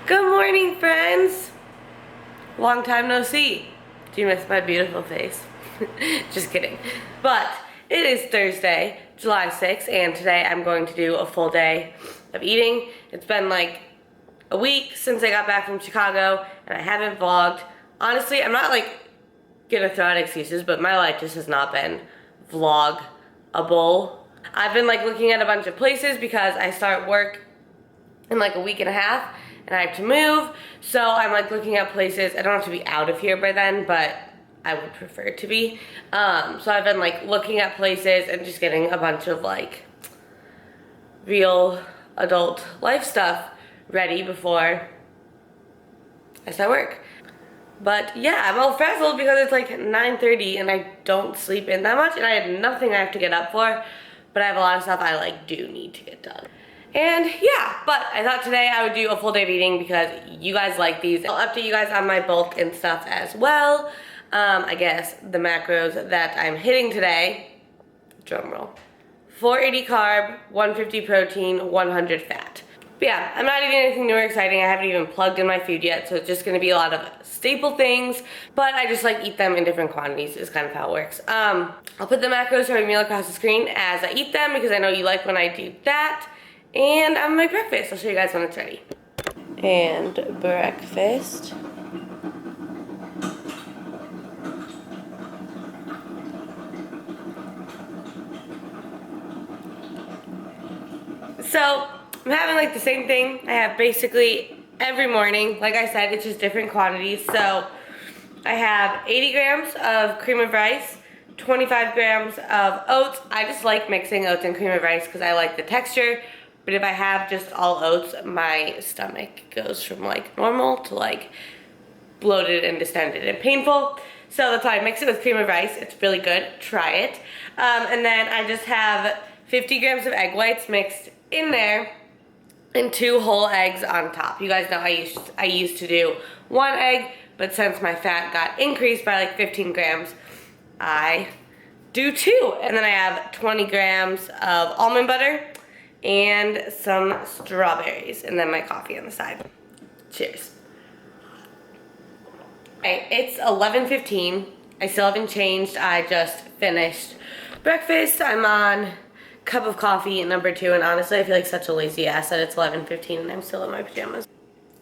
Good morning, friends. Long time no see. Do you miss my beautiful face? Just kidding. But it is Thursday, July 6th, and today I'm going to do a full day of eating. It's been like a week since I got back from Chicago, and I haven't vlogged. Honestly, I'm not like gonna throw out excuses, but my life just has not been vlogable. I've been like looking at a bunch of places because I start work in like a week and a half, and I have to move, so I'm like looking at places. I don't have to be out of here by then, but I would prefer to be. So I've been like looking at places and just getting a bunch of like real adult life stuff ready before I start work. But yeah, I'm all frazzled because it's like 9:30 and I don't sleep in that much, and I had nothing I have to get up for, but I have a lot of stuff I like do need to get done. And yeah, but I thought today I would do a full day of eating because you guys like these. I'll update you guys on my bulk and stuff as well. I guess the macros that I'm hitting today, drum roll, 480 carb, 150 protein, 100 fat. But yeah, I'm not eating anything new or exciting. I haven't even plugged in my food yet, so it's just gonna be a lot of staple things, but I just like eat them in different quantities is kind of how it works. I'll put the macros for every meal across the screen as I eat them because I know you like when I do that. And I'm my breakfast. I'll show you guys when it's ready. And breakfast. So I'm having like the same thing I have basically every morning. Like I said, it's just different quantities. So I have 80 grams of cream of rice, 25 grams of oats. I just like mixing oats and cream of rice because I like the texture. But if I have just all oats, my stomach goes from like normal to like bloated and distended and painful. So that's why I mix it with cream of rice. It's really good. Try it. And then I just have 50 grams of egg whites mixed in there and 2 whole eggs on top. You guys know I used to do 1 egg, but since my fat got increased by like 15 grams, I do 2. And then I have 20 grams of almond butter and some strawberries, and then my coffee on the side. Cheers. Okay, it's 11:15. I still haven't changed. I just finished breakfast. I'm on cup of coffee number 2, and honestly I feel like such a lazy ass that it's 11:15 and I'm still in my pajamas.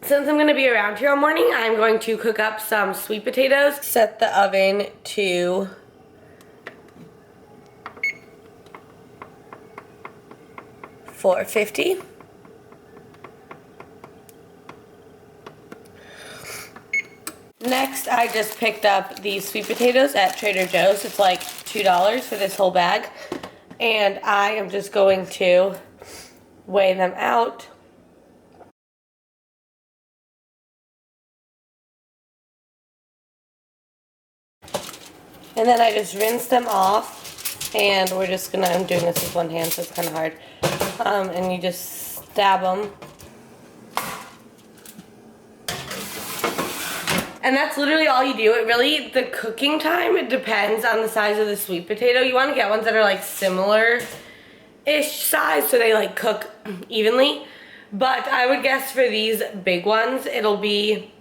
Since I'm gonna be around here all morning, I'm going to cook up some sweet potatoes. Set the oven to 450. Next, I just picked up these sweet potatoes at Trader Joe's. It's like $2 for this whole bag. And I am just going to weigh them out. And then I just rinse them off. And we're just gonna, I'm doing this with one hand, so it's kind of hard. And you just stab them. And that's literally all you do. It really, the cooking time, it depends on the size of the sweet potato. You want to get ones that are like similar-ish size so they like cook evenly. But I would guess for these big ones, it'll be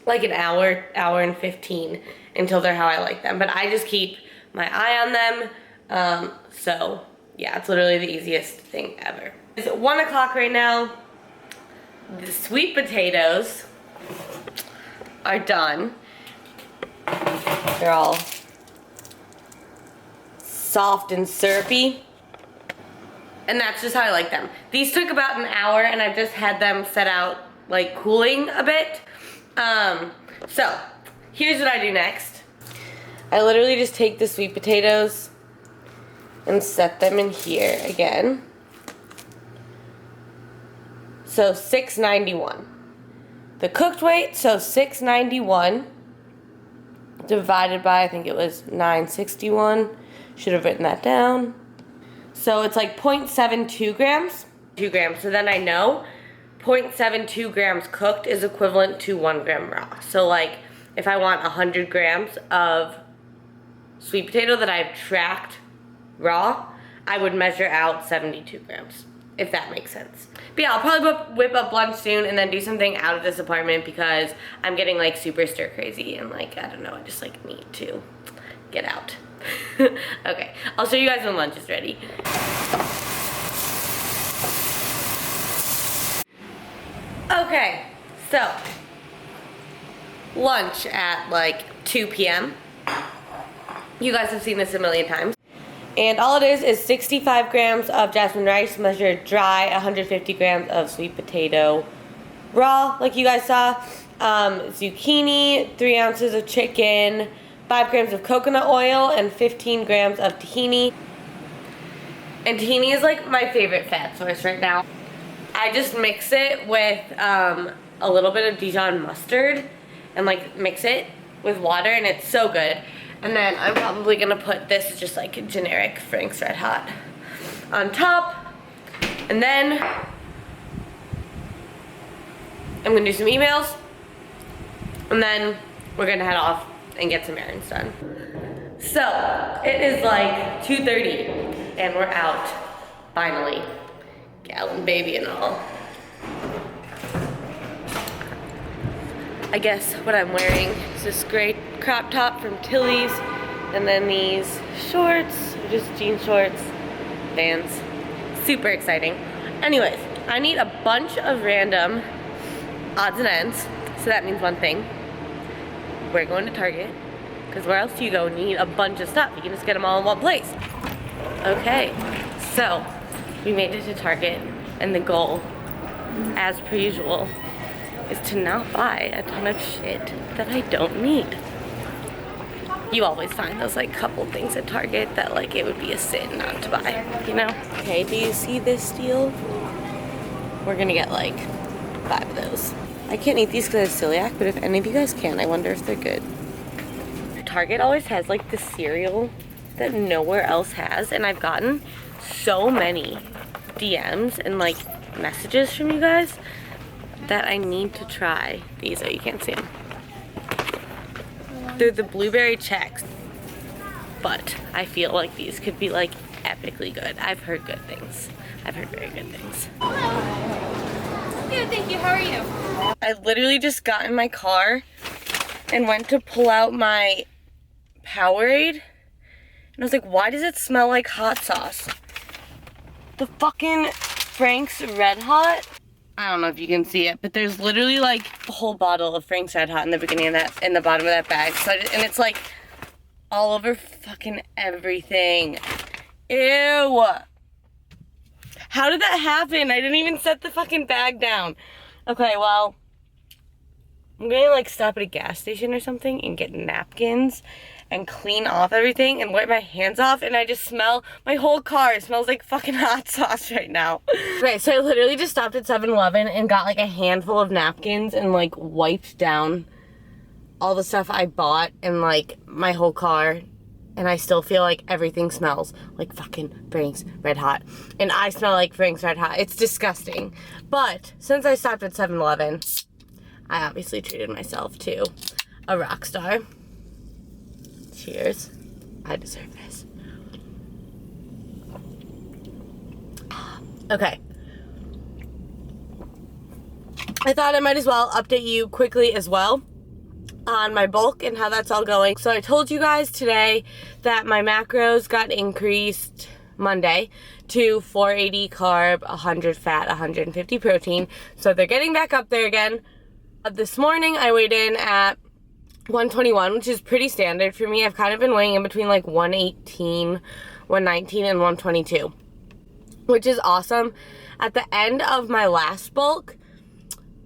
like an hour, hour and 15 until they're how I like them. But I just keep my eye on them. So yeah, it's literally the easiest thing ever. It's 1 o'clock right now. The sweet potatoes are done. They're all soft and syrupy. And that's just how I like them. These took about an hour, and I just had them set out like cooling a bit. So here's what I do next. I literally just take the sweet potatoes and set them in here again. So 691. The cooked weight, so 691 divided by, I think it was 961. Should have written that down. So it's like 0.72 grams. 2 grams. So then I know 0.72 grams cooked is equivalent to 1 gram raw. So like if I want 100 grams of sweet potato that I've tracked raw, I would measure out 72 grams. if that makes sense. But yeah, I'll probably whip up lunch soon and then do something out of this apartment because I'm getting like super stir crazy and like, I don't know, I just like need to get out. Okay, I'll show you guys when lunch is ready. Okay, so lunch at like 2 p.m. You guys have seen this a million times. And all it is 65 grams of jasmine rice measured dry, 150 grams of sweet potato raw, like you guys saw, zucchini, 3 ounces of chicken, 5 grams of coconut oil, and 15 grams of tahini. And tahini is like my favorite fat source right now. I just mix it with a little bit of Dijon mustard and like mix it with water, and it's so good. And then I'm probably gonna put this just like a generic Frank's Red Hot on top. And then I'm gonna do some emails. And then we're gonna head off and get some errands done. So it is like 2:30 and we're out, finally. Gallon baby and all. I guess what I'm wearing is this gray crop top from Tilly's, and then these shorts, just jean shorts, Vans. Super exciting. Anyways, I need a bunch of random odds and ends, so that means one thing. We're going to Target, because where else do you go when you need a bunch of stuff? You can just get them all in one place. Okay, so we made it to Target, and the goal, as per usual, is to not buy a ton of shit that I don't need. You always find those like couple things at Target that like it would be a sin not to buy, you know? Okay, do you see this deal? We're gonna get like 5 of those. I can't eat these because I have celiac, but if any of you guys can, I wonder if they're good. Target always has like the cereal that nowhere else has, and I've gotten so many DMs and like messages from you guys that I need to try these. Oh, you can't see them. They're the blueberry checks, but I feel like these could be like epically good. I've heard good things. I've heard very good things. Good, thank you. How are you? I literally just got in my car and went to pull out my Powerade, and I was like, why does it smell like hot sauce? The fucking Frank's Red Hot. I don't know if you can see it, but there's literally like a whole bottle of Frank's Red Hot in the beginning of that, in the bottom of that bag. So and it's like all over fucking everything. Ew. How did that happen? I didn't even set the fucking bag down. Okay, well, I'm gonna like stop at a gas station or something and get napkins and clean off everything and wipe my hands off, and I just smell, my whole car smells like fucking hot sauce right now. Okay, so I literally just stopped at 7-Eleven and got like a handful of napkins and like wiped down all the stuff I bought and like my whole car, and I still feel like everything smells like fucking Frank's Red Hot. And I smell like Frank's Red Hot. It's disgusting. But since I stopped at 7-Eleven, I obviously treated myself to a rock star. Cheers. I deserve this. Okay. I thought I might as well update you quickly as well on my bulk and how that's all going. So I told you guys today that my macros got increased Monday to 480 carb, 100 fat, 150 protein. So they're getting back up there again. This morning I weighed in at 121, which is pretty standard for me. I've kind of been weighing in between like 118, 119, and 122, which is awesome. At the end of my last bulk,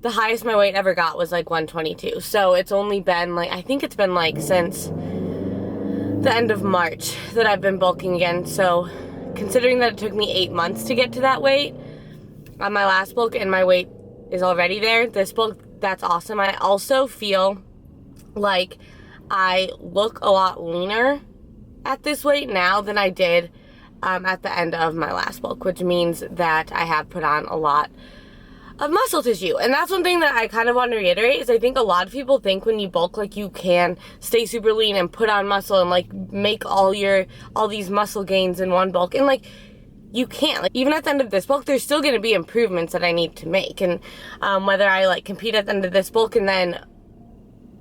the highest my weight ever got was like 122. So it's only been like, I think it's been like since the end of March that I've been bulking again. So considering that it took me 8 months to get to that weight on my last bulk and my weight is already there, this bulk, that's awesome. I also feel like I look a lot leaner at this weight now than I did at the end of my last bulk, which means that I have put on a lot of muscle tissue. And that's one thing that I kind of want to reiterate is I think a lot of people think when you bulk, like, you can stay super lean and put on muscle and like make all these muscle gains in one bulk. And like, you can't. Like, even at the end of this bulk, there's still going to be improvements that I need to make. And whether I like compete at the end of this bulk and then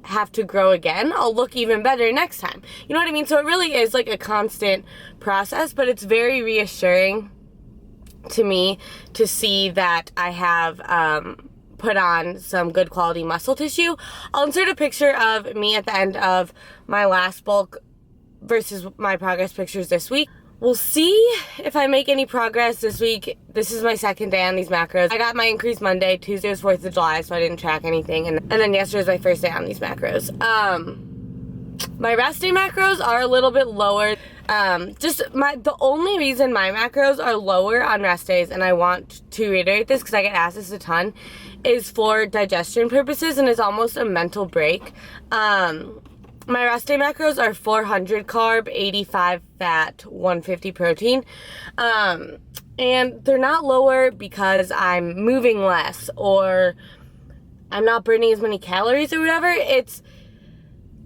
have to grow again, I'll look even better next time. You know what I mean? So it really is like a constant process, but it's very reassuring to me to see that I have put on some good quality muscle tissue. I'll insert a picture of me at the end of my last bulk versus my progress pictures this week. We'll see if I make any progress this week. This is my second day on these macros. I got my increase Monday. Tuesday was 4th of July, so I didn't track anything. And then yesterday was my first day on these macros. My rest day macros are a little bit lower. The only reason my macros are lower on rest days, and I want to reiterate this because I get asked this a ton, is for digestion purposes, and it's almost a mental break. My rest day macros are 400 carb, 85 fat, 150 protein. And they're not lower because I'm moving less or I'm not burning as many calories or whatever. It's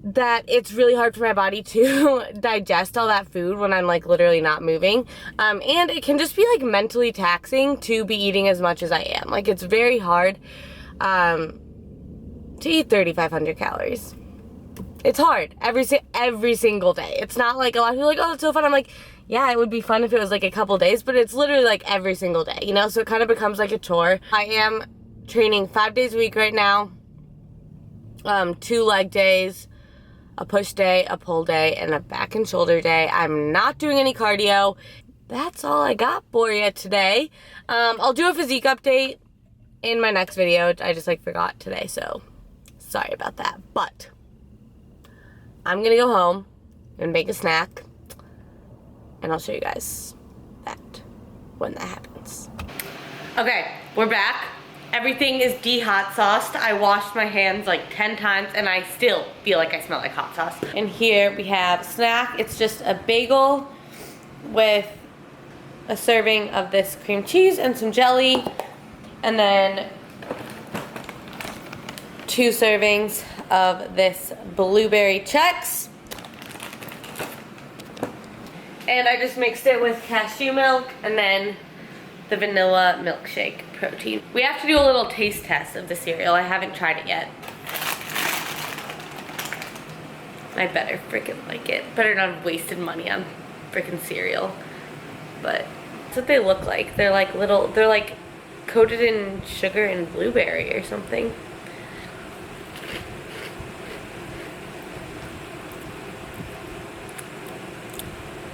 that it's really hard for my body to digest all that food when I'm like literally not moving. And it can just be like mentally taxing to be eating as much as I am. Like, it's very hard to eat 3,500 calories. It's hard every single day. It's not like a lot of people are like, oh, it's so fun. I'm like, yeah, it would be fun if it was like a couple days, but it's literally like every single day, you know? So it kind of becomes like a chore. I am training 5 days a week right now. 2 leg days, a push day, a pull day, and a back and shoulder day. I'm not doing any cardio. That's all I got for you today. I'll do a physique update in my next video. I just like forgot today, so sorry about that. But I'm gonna go home and make a snack, and I'll show you guys that when that happens. Okay, we're back. Everything is de-hot sauced. I washed my hands like 10 times, and I still feel like I smell like hot sauce. And here we have snack. It's just a bagel with a serving of this cream cheese and some jelly, and then 2 servings of this blueberry Chex. And I just mixed it with cashew milk and then the vanilla milkshake protein. We have to do a little taste test of the cereal. I haven't tried it yet. I better freaking like it. Better not have wasted money on freaking cereal. But that's what they look like. They're like little, they're like coated in sugar and blueberry or something.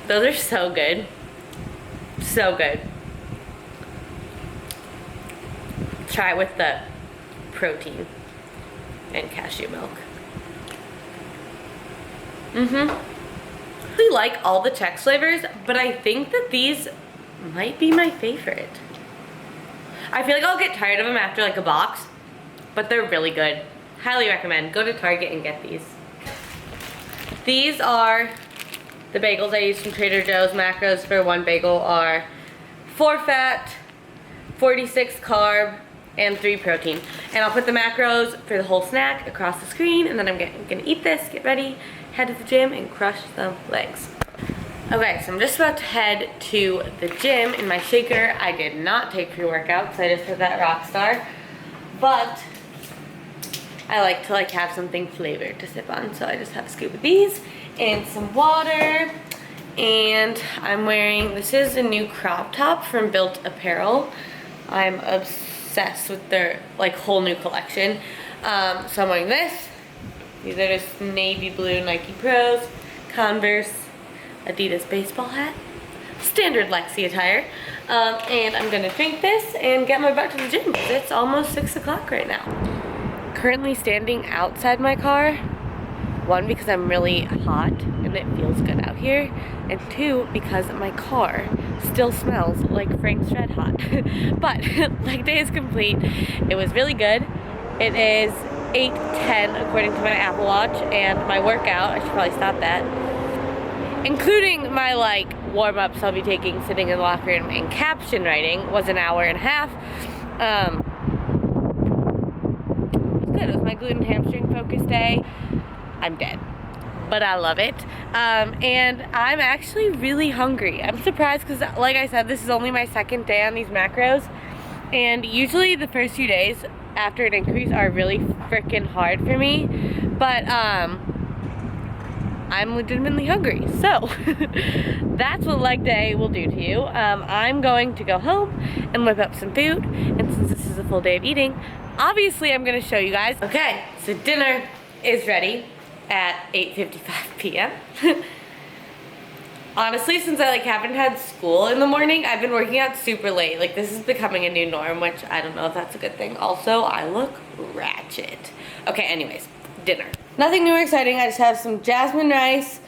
Those are so good. So good. Try it with the protein and cashew milk. I really like all the Chex flavors, but I think that these might be my favorite. I feel like I'll get tired of them after like a box, but they're really good. Highly recommend. Go to Target and get these. These are the bagels I use from Trader Joe's. Macros for one bagel are 4 fat, 46 carb, and 3 protein. And I'll put the macros for the whole snack across the screen, and then I'm gonna eat this, get ready, head to the gym, and crush some legs. Okay, so I'm just about to head to the gym in my shaker. I did not take pre-workout because I just had that Rockstar, but I like to have something flavored to sip on, so I just have a scoop of these and some water. And I'm wearing, this is a new crop top from Built Apparel. I'm obsessed with their like whole new collection. So I'm wearing this. These are just navy blue Nike Pros, Converse, Adidas baseball hat, standard Lexi attire. And I'm gonna drink this and get my butt to the gym. It's almost 6 o'clock right now. Currently standing outside my car. 1, because I'm really hot and it feels good out here, and 2, because my car still smells like Frank's Red Hot. But leg day is complete. It was really good. It is 8:10 according to my Apple Watch, and my workout, I should probably stop that, including my like warm-ups I'll be taking sitting in the locker room and caption writing, was an hour and a half. It was good. It was my glute and hamstring focus day. I'm dead. but I love it. And I'm actually really hungry. I'm surprised because, like I said, this is only my second day on these macros, and usually the first few days after an increase are really freaking hard for me, but I'm legitimately hungry. So that's what leg day will do to you. I'm going to go home and whip up some food, and since this is a full day of eating, obviously I'm gonna show you guys. Okay, so dinner is ready at 8:55 p.m. Honestly, since I haven't had school in the morning, I've been working out super late. Like, this is becoming a new norm, which I don't know if that's a good thing. Also, I look ratchet. Okay, anyways, dinner. Nothing new or exciting. I just have some jasmine rice,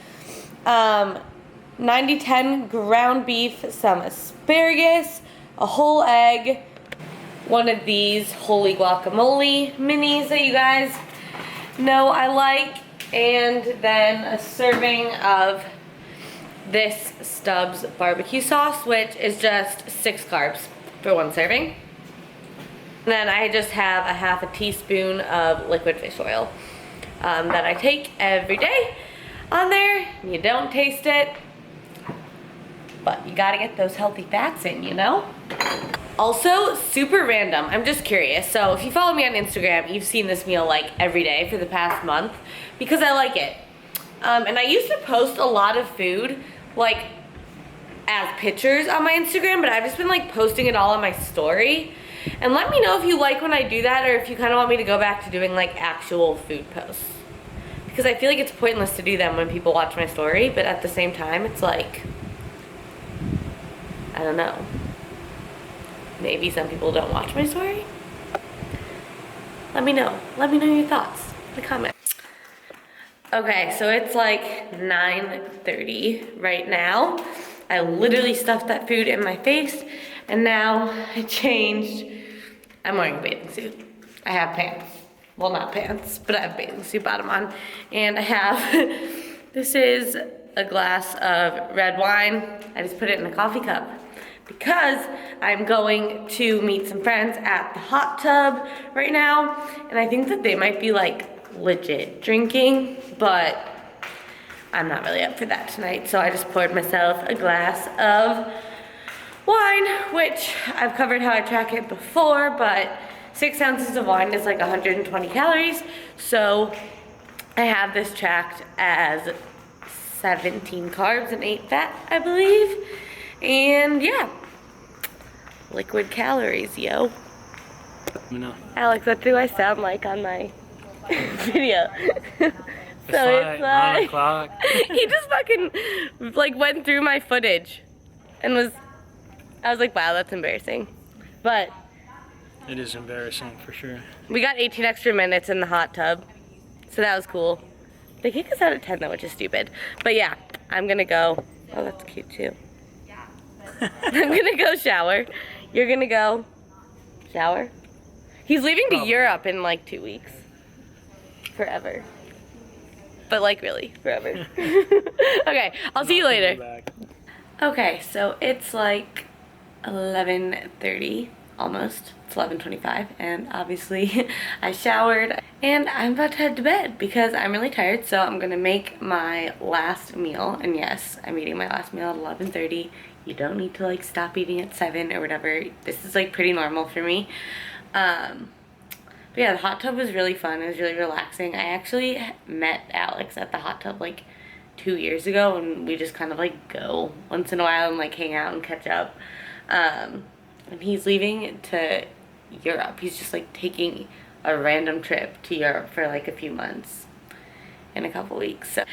90-10 ground beef, some asparagus, a whole egg, one of these holy guacamole minis that you guys know I like, and then a serving of this Stubbs barbecue sauce, which is just 6 carbs for one serving. And then I just have a half a teaspoon of liquid fish oil that I take every day on there. You don't taste it, but you gotta get those healthy fats in, you know? Also, super random, I'm just curious. So if you follow me on Instagram, you've seen this meal like every day for the past month because I like it. And I used to post a lot of food like as pictures on my Instagram, but I've just been like posting it all on my story. And let me know if you like when I do that, or if you kind of want me to go back to doing like actual food posts. Because I feel like it's pointless to do them when people watch my story, but at the same time, it's like, I don't know. Maybe some people don't watch my story. Let me know. Let me know your thoughts in the comments. Okay, so it's like 9:30 right now. I literally stuffed that food in my face, and now I changed. I'm wearing a bathing suit. I have pants. Well, not pants, but I have a bathing suit bottom on. And I have, this is a glass of red wine. I just put it in a coffee cup because I'm going to meet some friends at the hot tub right now. And I think that they might be like legit drinking, but I'm not really up for that tonight. So I just poured myself a glass of wine, which I've covered how I track it before, but 6 ounces of wine is like 120 calories. So I have this tracked as 17 carbs and 8 fat, I believe. And yeah, liquid calories, yo. Alex, what do I sound like on my video? So it's like 9 o'clock. He just fucking like went through my footage and I was like, wow, that's embarrassing. But it is embarrassing for sure. We got 18 extra minutes in the hot tub, so that was cool. They kick us out at 10 though, which is stupid. But yeah, I'm gonna go. Oh, that's cute too. I'm gonna go shower. You're gonna go shower. He's leaving to Europe in like 2 weeks. Forever. But like really, forever. Okay, I'll see you later. Okay, so it's like 11:30, almost. It's 11:25, and obviously I showered, and I'm about to head to bed because I'm really tired, so I'm gonna make my last meal. And yes, I'm eating my last meal at 11:30. You don't need to like stop eating at 7 or whatever. This is like pretty normal for me. But yeah, the hot tub was really fun. It was really relaxing. I actually met Alex at the hot tub like 2 years ago, and we just kind of like go once in a while and like hang out and catch up. And he's leaving to Europe. He's just like taking a random trip to Europe for like a few months in a couple weeks. So,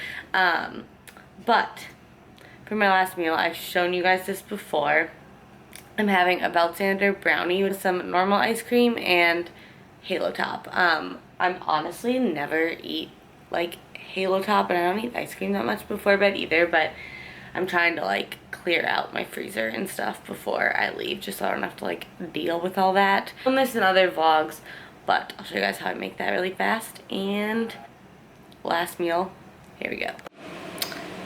but for my last meal, I've shown you guys this before. I'm having a belt sander brownie with some normal ice cream and Halo Top. I'm honestly never eat like Halo Top, and I don't eat ice cream that much before bed either, but I'm trying to like clear out my freezer and stuff before I leave, just so I don't have to like deal with all that. I'll film this in other vlogs, but I'll show you guys how I make that really fast. And last meal, here we go.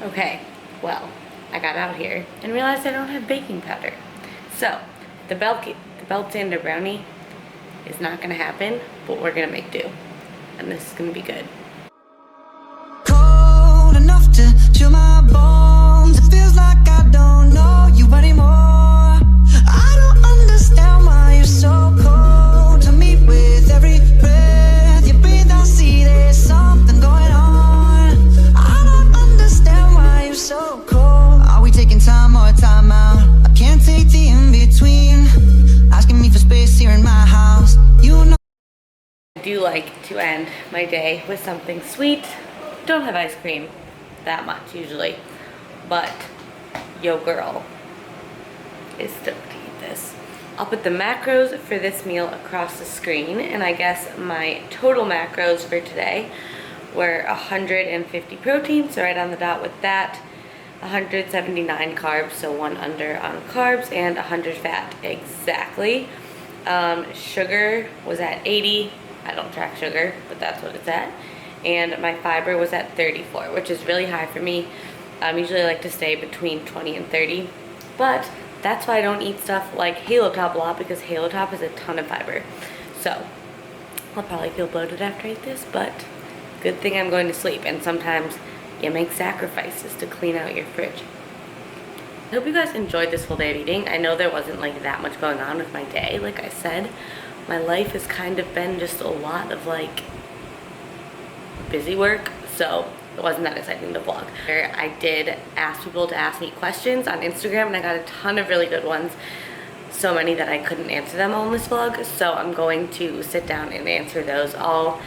Okay, well, I got out here and realized I don't have baking powder. So the belt sander brownie is not gonna happen, but we're gonna make do, and this is gonna be good. Cold taking time or time out. I can't take the in-between. Asking me for space here in my house. You know I do like to end my day with something sweet. Don't have ice cream that much usually, but yo girl is stoked to eat this. I'll put the macros for this meal across the screen, and I guess my total macros for today were 150 protein, so right on the dot with that. 179 carbs, so 1 under on carbs, and 100 fat exactly. Sugar was at 80. I don't track sugar, but that's what it's at. And my fiber was at 34, which is really high for me. Usually I like to stay between 20 and 30, but that's why I don't eat stuff like Halo Top a lot, because Halo Top has a ton of fiber. So I'll probably feel bloated after I eat this, but good thing I'm going to sleep, and sometimes you make sacrifices to clean out your fridge. I hope you guys enjoyed this whole day of eating. I know there wasn't like that much going on with my day. Like I said, my life has kind of been just a lot of like busy work, so it wasn't that exciting to vlog. I did ask people to ask me questions on Instagram, and I got a ton of really good ones. So many that I couldn't answer them all in this vlog, so I'm going to sit down and answer those all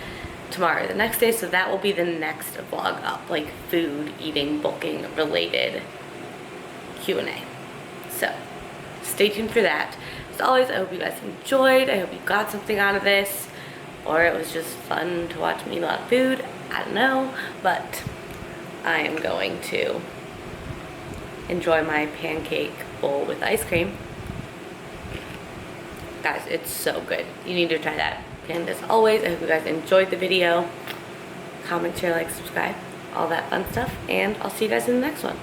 tomorrow, the next day, so that will be the next vlog up, like food, eating, bulking related Q&A. So stay tuned for that. As always, I hope you guys enjoyed. I hope you got something out of this, or it was just fun to watch me eat a lot of food. I don't know, but I am going to enjoy my pancake bowl with ice cream. Guys, it's so good. You need to try that. And as always, I hope you guys enjoyed the video. Comment, share, like, subscribe, all that fun stuff, and I'll see you guys in the next one.